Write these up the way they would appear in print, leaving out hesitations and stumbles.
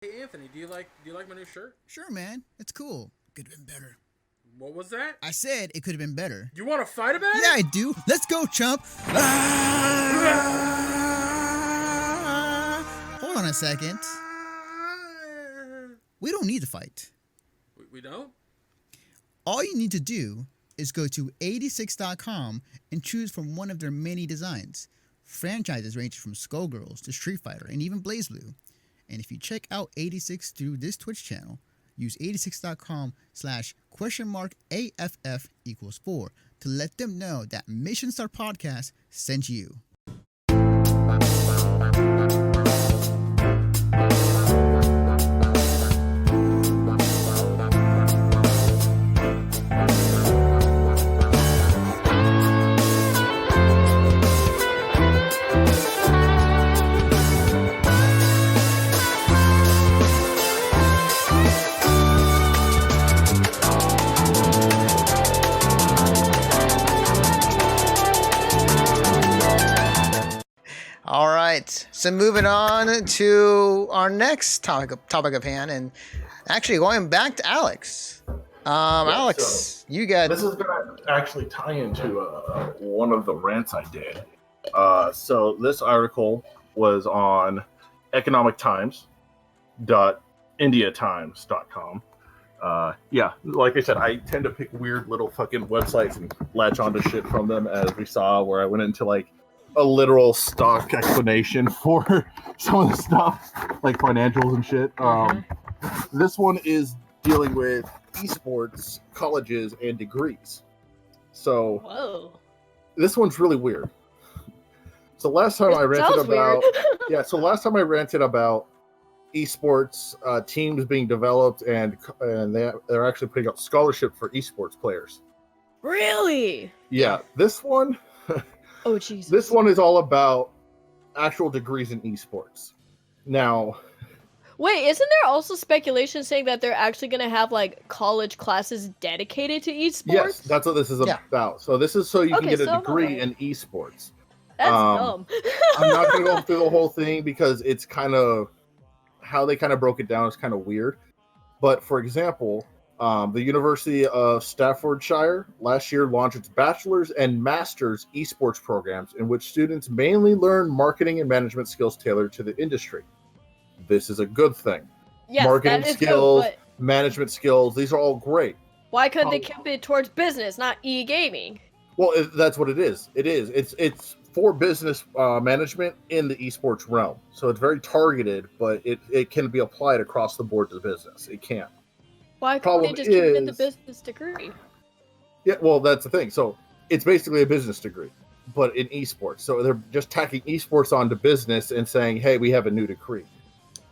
Hey Anthony, do you like my new shirt? Sure, man. It's cool. Could have been better. What was that? I said it could have been better. You want to fight about Yeah, I it? do. Let's go, chump. Hold on a second. We don't need to fight. We don't? All you need to do is go to 86.com and choose from one of their many designs. Franchises range from Skullgirls to Street Fighter and even BlazBlue. And if you check out 86 through this Twitch channel, use 86.com/?AFF=4 to let them know that Mission Star Podcast sent you. All right, so moving on to our next topic of hand, and actually going back to Alex. Alex, you got This is going to actually tie into one of the rants I did. So this article was on economictimes.indiatimes.com. Yeah, like I said, I tend to pick weird little fucking websites and latch onto shit from them, as we saw, where I went into like a literal stock explanation for some of the stuff, like financials and shit. This one is dealing with esports, colleges, and degrees. So, whoa, this one's really weird. So last time I ranted about, so last time I ranted about esports teams being developed, and they're actually putting out scholarship for esports players. Really? Yeah, this one. Oh, Jesus. This one is all about actual degrees in esports. Now, wait, isn't there also speculation saying that they're actually going to have like college classes dedicated to esports? yes, that's what this is about. So this is so you can get a degree in esports. That's dumb. I'm not going to go through the whole thing because it's kind of how they kind of broke it down is kind of weird. But for example, the University of Staffordshire last year launched its bachelor's and master's esports programs, in which students mainly learn marketing and management skills tailored to the industry. This is a good thing. Yes, marketing that is skills, good, but management skills, these are all great. why couldn't they keep it towards business, not e-gaming? Well, that's what it is. It's for business management in the esports realm. So it's very targeted, but it can be applied across the board to business. It can. Why couldn't they just keep it the business degree? Yeah, well, that's the thing. So it's basically a business degree, but in esports. So they're just tacking esports onto business and saying, hey, we have a new degree.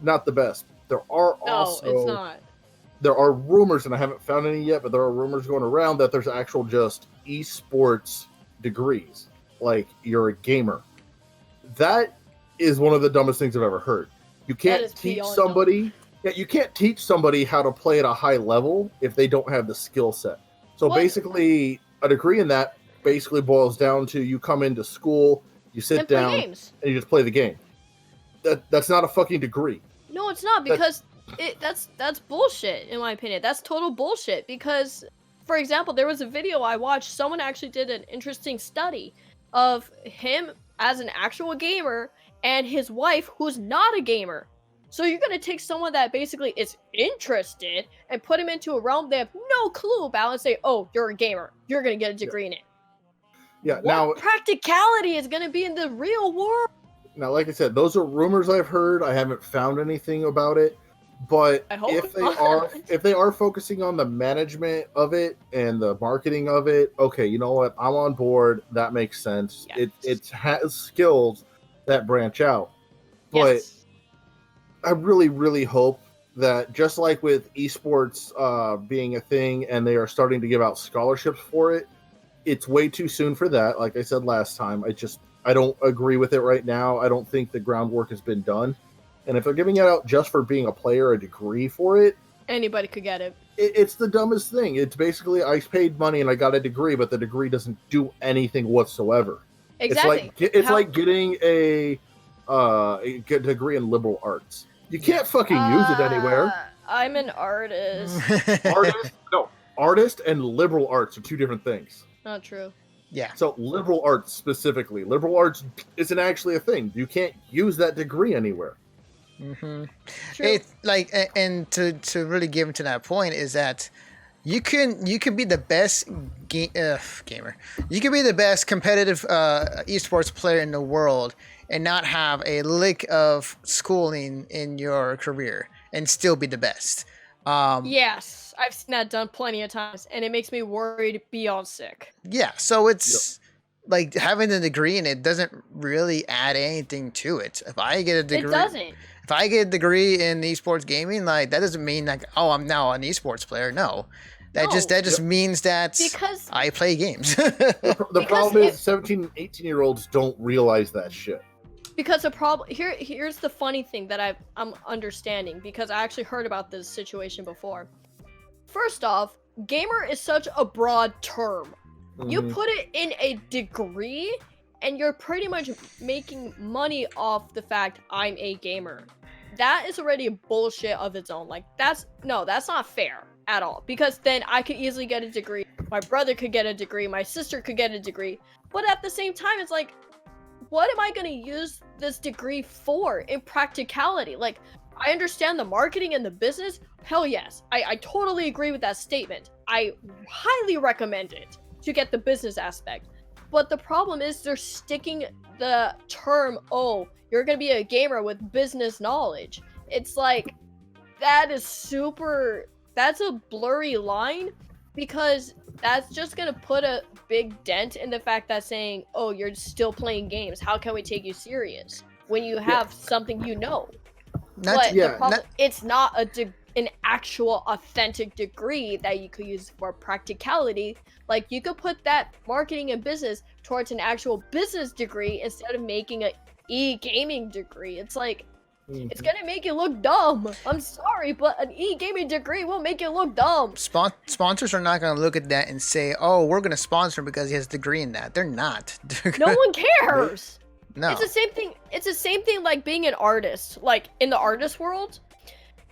Not the best. There are also... No, it's not. There are rumors, and I haven't found any yet, but there are rumors going around that there's actual just esports degrees. Like, you're a gamer. That is one of the dumbest things I've ever heard. You can't teach somebody... Yeah, you can't teach somebody how to play at a high level if they don't have the skill set. So basically, a degree in that basically boils down to you come into school, you sit down, and you just play the game. That's not a fucking degree. No, it's not, because that's bullshit, in my opinion. That's total bullshit, because, for example, there was a video I watched, someone actually did an interesting study of him as an actual gamer and his wife who's not a gamer. So you're going to take someone that basically is interested and put him into a realm they have no clue about and say, oh, you're a gamer. You're going to get a degree in it. Yeah, what practicality is going to be in the real world? Now, like I said, those are rumors I've heard. I haven't found anything about it. But if they are focusing on the management of it and the marketing of it, okay, you know what? I'm on board. That makes sense. Yes. It has skills that branch out. But yes. I really, really hope that just like with esports being a thing and they are starting to give out scholarships for it, it's way too soon for that. Like I said last time, I don't agree with it right now. I don't think the groundwork has been done. And if they're giving it out just for being a player, a degree for it, anybody could get it. It's the dumbest thing. It's basically I paid money and I got a degree, but the degree doesn't do anything whatsoever. Exactly. It's like getting a degree in liberal arts. You can't fucking use it anywhere. I'm an artist. Artist and liberal arts are two different things. Not true. Yeah. So liberal arts specifically, liberal arts isn't actually a thing. You can't use that degree anywhere. Mm-hmm. True. It's like, and to really give him to that point is that you can be the best gamer. You can be the best competitive esports player in the world and not have a lick of schooling in your career and still be the best. Yes, I've seen that done plenty of times, and it makes me worried beyond sick. Yeah, so it's like having a degree in it doesn't really add anything to it. If I get a degree, It doesn't. If I get a degree in esports gaming, like that doesn't mean like, oh, I'm now an esports player. No, that just means that Because I play games. The problem is 17 and 18-year-olds don't realize that shit. Because the problem here's the funny thing that I'm understanding, because I actually heard about this situation before. First off, gamer is such a broad term. You put it in a degree and you're pretty much making money off the fact I'm a gamer. That is already bullshit of its own. Like that's not fair at all, because then I could easily get a degree, my brother could get a degree, my sister could get a degree, but at the same time it's like, what am I going to use this degree for in practicality? Like, I understand the marketing and the business. Hell yes. I totally agree with that statement. I highly recommend it to get the business aspect. But the problem is they're sticking the term, oh, you're going to be a gamer with business knowledge. It's like, that's a blurry line, because that's just going to put a big dent in the fact that saying, oh, you're still playing games. How can we take you serious when you have something you know? It's not an actual authentic degree that you could use for practicality. Like, you could put that marketing and business towards an actual business degree instead of making an e-gaming degree. It's like, it's gonna make you look dumb. I'm sorry, but an e-gaming degree will make you look dumb. Sponsors are not going to look at that and say, oh, we're going to sponsor him because he has a degree in that. They're not. No one cares. No. It's the same thing. It's the same thing like being an artist. Like, in the artist world,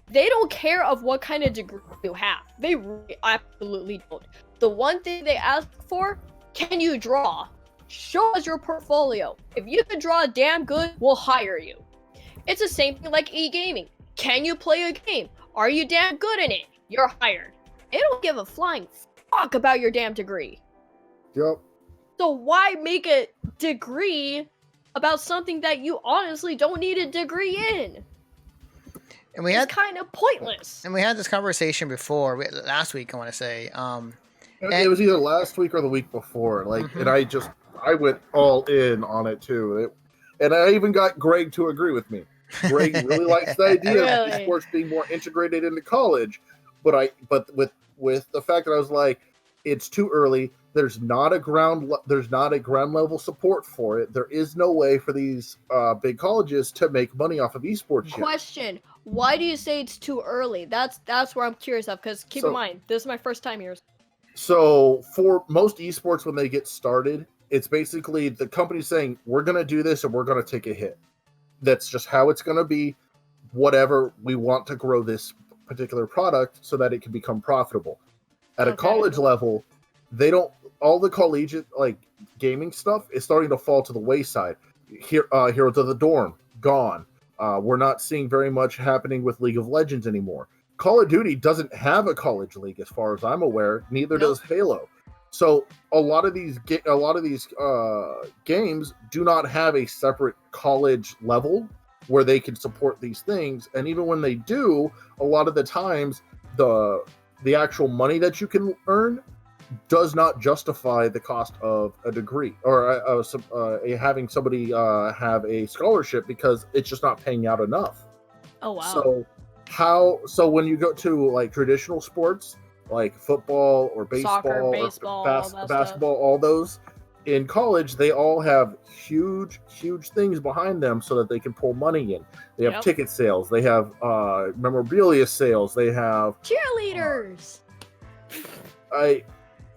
they don't care of what kind of degree you have. They really absolutely don't. The one thing they ask for, can you draw? Show us your portfolio. If you can draw damn good, we'll hire you. It's the same thing like e-gaming. Can you play a game? Are you damn good in it? You're hired. They don't give a flying fuck about your damn degree. Yep. So why make a degree about something that you honestly don't need a degree in? And it's kind of pointless. And we had this conversation before, last week, I want to say. It was either last week or the week before. Like, and I went all in on it too. And I even got Greg to agree with me. Greg really likes the idea of esports being more integrated into college, but with the fact that I was like, it's too early. There's not a ground level support for it. There is no way for these big colleges to make money off of esports yet. Question: why do you say it's too early? That's where I'm curious of, because keep in mind, this is my first time here. So for most esports, when they get started, it's basically the company saying, we're going to do this and we're going to take a hit. That's just how it's going to be. Whatever, we want to grow this particular product so that it can become profitable. At a college level, all the collegiate like gaming stuff is starting to fall to the wayside. Heroes of the Dorm, gone. We're not seeing very much happening with League of Legends anymore. Call of Duty doesn't have a college league as far as I'm aware. Neither does Halo. So a lot of these games do not have a separate college level where they can support these things. And even when they do, a lot of the times the actual money that you can earn does not justify the cost of a degree or having somebody have a scholarship, because it's just not paying out enough. Oh wow. So when you go to like traditional sports like football or baseball, soccer, baseball, or basketball, all those in college, they all have huge things behind them so that they can pull money in. They have ticket sales, they have memorabilia sales, they have cheerleaders. I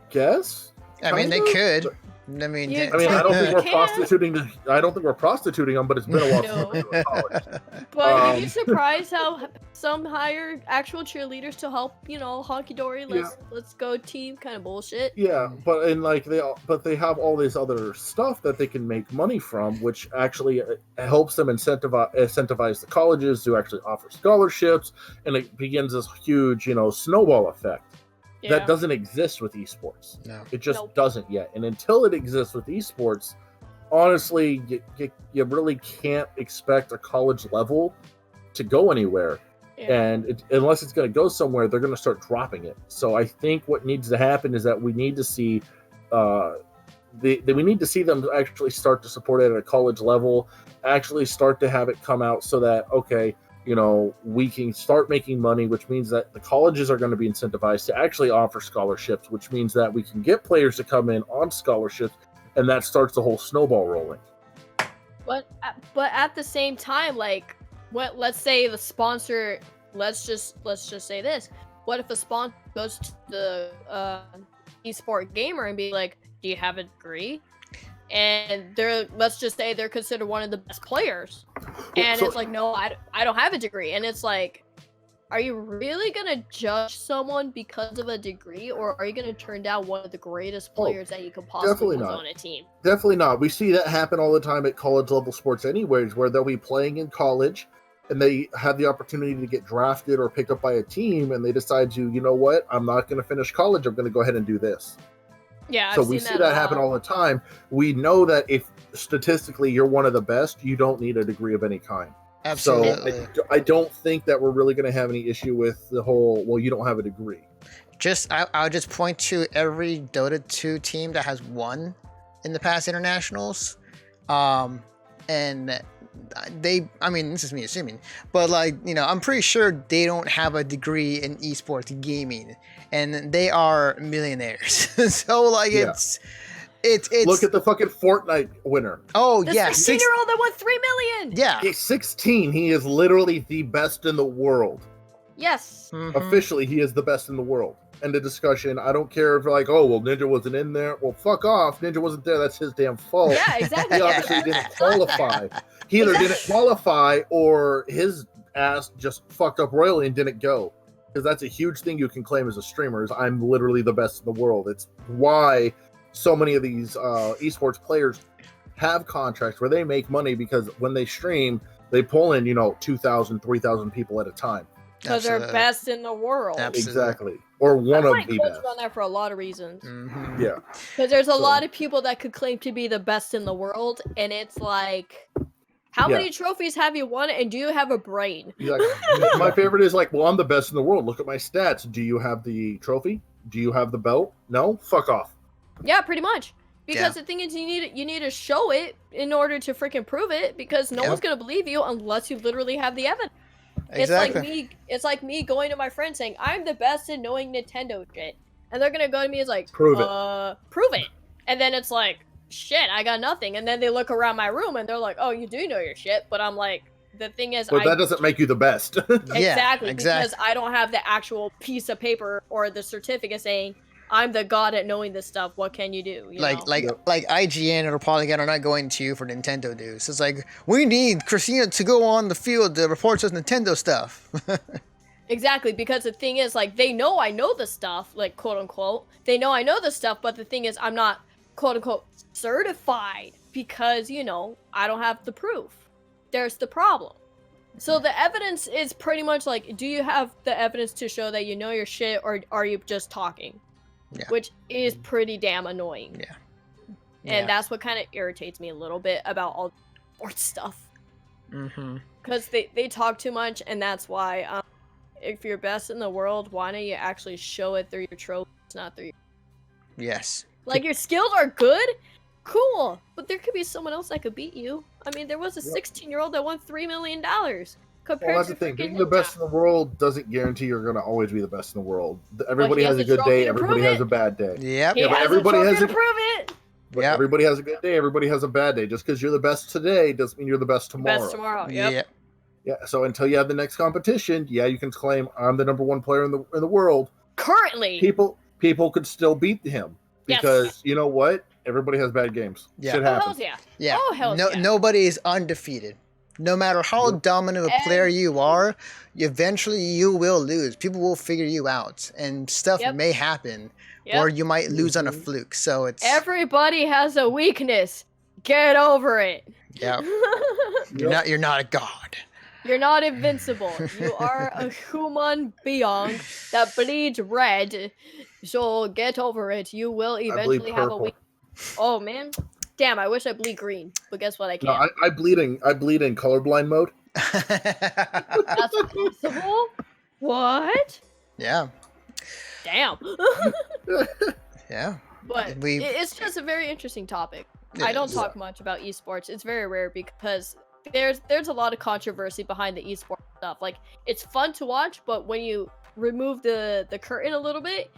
guess. I mean, they could. I mean, You- I mean, I don't think we're Can't. prostituting. I don't think we're prostituting them, but it's been a while since No. I've been to college. But you'd be surprised how some hire actual cheerleaders to help, honky dory. Let's go team kind of bullshit. Yeah, but they have all this other stuff that they can make money from, which actually helps them incentivize the colleges to actually offer scholarships, and it begins this huge, snowball effect Yeah. that doesn't exist with esports. No. It just Nope. doesn't yet, and until it exists with esports, honestly, you really can't expect a college level to go anywhere. Yeah. And unless it's going to go somewhere, they're going to start dropping it. So I think what needs to happen is that we need to see, we need to see them actually start to support it at a college level, actually start to have it come out so that, okay, we can start making money, which means that the colleges are going to be incentivized to actually offer scholarships, which means that we can get players to come in on scholarships, and that starts the whole snowball rolling. But at the same time, let's say the sponsor, let's just say this. What if a sponsor goes to the esport gamer and be like, "Do you have a degree?" And let's just say they're considered one of the best players, and it's like, "No, I don't have a degree," and it's like, are you really gonna judge someone because of a degree, or are you gonna turn down one of the greatest players that you could possibly definitely put not. on a team? Definitely not. We see that happen all the time at college level sports anyways, where they'll be playing in college and they have the opportunity to get drafted or picked up by a team, and they decide to, you know what, I'm not going to finish college, I'm going to go ahead and do this. Yeah, So I've we seen see that happen a lot. all the time. We know that if statistically you're one of the best, you don't need a degree of any kind. Absolutely. So I don't think that we're really going to have any issue with the whole, well, you don't have a degree. I'll just point to every Dota 2 team that has won in the past internationals. And this is me assuming, but I'm pretty sure they don't have a degree in esports gaming, and they are millionaires. So Yeah. it's Look at the fucking Fortnite winner. oh The yeah, 16-year-old that won 3 million. yeah. He's 16. He is literally the best in the world. Yes. Mhm. Officially, he is the best in the world. End of discussion. I don't care if you're like, oh, well, Ninja wasn't in there. Well, fuck off. Ninja wasn't there. That's his damn fault. Yeah, exactly. He obviously didn't qualify. He either didn't qualify or his ass just fucked up royally and didn't go. Because that's a huge thing you can claim as a streamer is I'm literally the best in the world. It's why so many of these esports players have contracts where they make money because when they stream, they pull in, 2,000, 3,000 people at a time. Because they're Absolutely. best in the world. Absolutely. Exactly. Or one I of like the culture best. on that for a lot of reasons. Mhm. Yeah. Because there's a So- lot of people that could claim to be the best in the world, and it's like, how Yeah. many trophies have you won, and do you have a brain? Exactly. My favorite is like, well, I'm the best in the world. Look at my stats. Do you have the trophy? Do you have the belt? No? Fuck off. Yeah, pretty much. Because Yeah. the thing is, you need to show it in order to freaking prove it. Because no Yep. one's gonna believe you unless you literally have the evidence. Exactly. It's like me going to my friend saying I'm the best in knowing Nintendo shit, and they're gonna go to me as like, Prove it. prove it. And then it's like, shit, I got nothing. And then they look around my room and they're like, oh, you do know your shit. But I'm like, the thing is, But that doesn't make you the best. exactly, Yeah, because I don't have the actual piece of paper or the certificate saying I'm the god at knowing this stuff. What can you do? You know? Like IGN or Polygon are not going to you for Nintendo news. It's like we need Christina to go on the field to report us Nintendo stuff. Exactly, because the thing is, like, they know I know the stuff, like, quote unquote. They know I know the stuff, but the thing is, I'm not, quote unquote, certified because, I don't have the proof. There's the problem. So the evidence is pretty much like, do you have the evidence to show that you know your shit, or are you just talking? Yeah. Which is pretty damn annoying. Yeah. And Yeah. that's what kind of irritates me a little bit about all sports stuff. Mm-hmm. Because they talk too much, and that's why, if you're best in the world, why don't you actually show it through your trophies, not through your... Yes. Like, your skills are good? Cool. But there could be someone else that could beat you. I mean, there was a 16-year-old that won $3 million. Compared Well, that's to the thing. freaking Being the Ninja. best in the world doesn't guarantee you're going to always be the best in the world. Everybody he has has a a good trophy day. to Everybody prove has it. a bad day. Yep. He Yeah, but has everybody a trophy has to a- prove it. But Yep. everybody has a good day. Everybody has a bad day. Just because you're the best today doesn't mean you're the best tomorrow. Best tomorrow. Yep. Yep. Yeah. So until you have the next competition, yeah, you can claim I'm the number one player in the world. Currently. People could still beat him Yes. because you know what? Everybody has bad games. Yeah. Shit Oh, hell happens. yeah. Yeah. Oh, hell yeah. Nobody is undefeated. No matter how dominant a player you are, eventually you will lose. People will figure you out, and stuff Yep. may happen, Yep. or you might lose on a fluke. So it's Everybody has a weakness. Get over it. yeah. You're not a god. You're not invincible. You are a human being that bleeds red. So get over it. You will eventually have a purple. weak. Oh man, damn! I wish I bleed green, but guess what? I No, can't. I bleed in colorblind mode. That's possible. What? Yeah. Damn. Yeah. But We- it's just a very interesting topic. It I don't is. talk much about esports. It's very rare because there's a lot of controversy behind the esports stuff. Like it's fun to watch, but when you remove the curtain a little bit,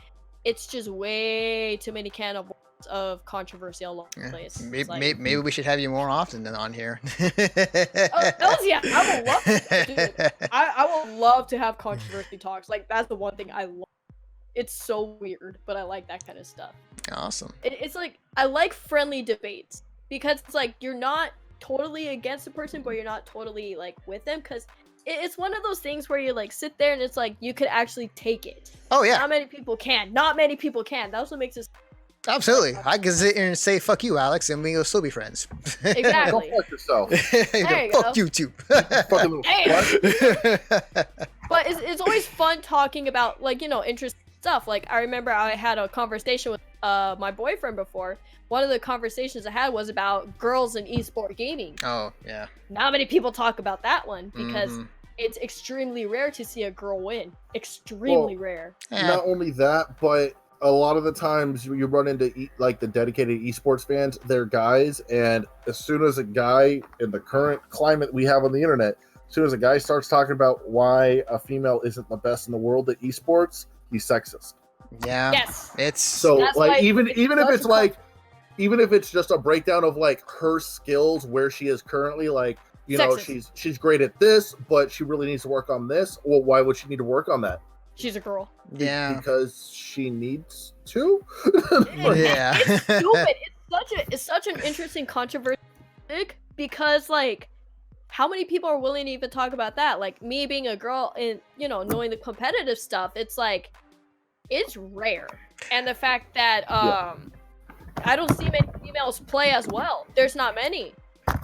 it's just way too many can of worms of controversy all over the place. It's like, Maybe we should have you more often than on here. oh, hells yeah, I would love to, dude. I would love to have controversy talks. Like that's the one thing I love. It's so weird, but I like that kind of stuff. Awesome. It's like I like friendly debates because it's like you're not totally against a person, but you're not totally like with them because it's one of those things where you like sit there and it's like you could actually take it. Oh yeah, Not many people can. Not many people can. That's what makes it. absolutely. I can sit here and say "fuck you, Alex," and we'll still be friends. Go Exactly. fuck yourself. There you Fuck go. you too. Fucking little Damn. slut. But it's always fun talking about like interesting stuff. Like I remember I had a conversation with my boyfriend before. One of the conversations I had was about girls in esport gaming. Oh yeah. Not many people talk about that one because Mhm. it's extremely rare to see a girl win. Extremely rare. Yeah. Not only that, but a lot of the times you run into like the dedicated esports fans, they're guys, and as soon as a guy in the current climate we have on the internet, as soon as a guy starts talking about why a female isn't the best in the world at esports, he's sexist. Yeah. Yes. It's So That's why like even it's if such it's a like even if it's just a breakdown of like her skills where she is currently, like, you know, Sexist. she's great at this, but she really needs to work on this. Well, why would she need to work on that? She's a girl. yeah. Because she needs to. Yeah. It's stupid. It's such an interesting controversy because like how many people are willing to even talk about that? Like me being a girl and knowing the competitive stuff, it's like it's rare. And the fact that I don't see many females play as well. There's not many.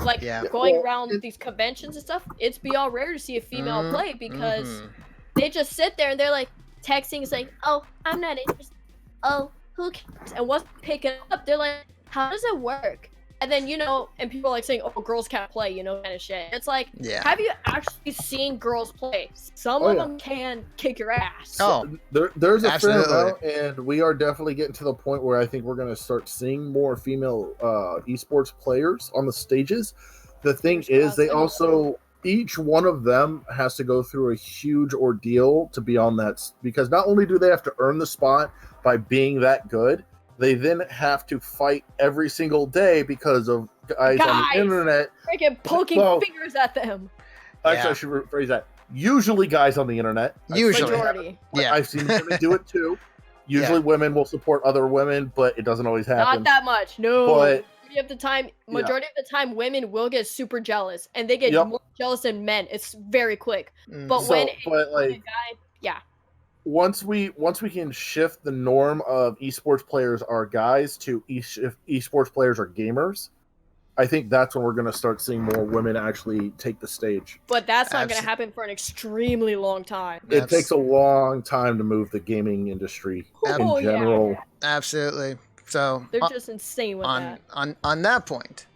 Like Yeah. going Well, around these conventions and stuff, it's beyond rare to see a female Mhm, play because mhm. they just sit there and they're like texting saying, "Oh, I'm not interested. Oh, who cares?" And once they pick it up, they're like, "How does it work?" And then and people are like saying, "Oh, girls can't play," kind of shit. It's like, Yeah. have you actually seen girls play? Some Oh, of yeah. them can kick your ass. Oh, There's a fair Absolutely. amount, and we are definitely getting to the point where I think we're going to start seeing more female esports players on the stages. The thing is, they also, each one of them has to go through a huge ordeal to be on that, because not only do they have to earn the spot by being that good, they then have to fight every single day because of guys on Guys! the internet. Freaking poking Well- fingers at them. Actually, Yeah. I should rephrase that. Usually guys on the internet. Usually. Majority. Yeah. I've seen women do it too. Usually women will support other women, but it doesn't always happen. Not that much. No. But- Majority of the time, women will get super jealous, and they get Yep. more jealous than men. It's very quick. Mm. But So, when but a like guy, yeah, once we can shift the norm of esports players are guys to esports players are gamers, I think that's when we're going to start seeing more women actually take the stage. but that's not going Abso- to happen for an extremely long time. It That's- takes a long time to move the gaming industry in Oh, yeah. general. Absolutely. So They're just insane with that. on that point,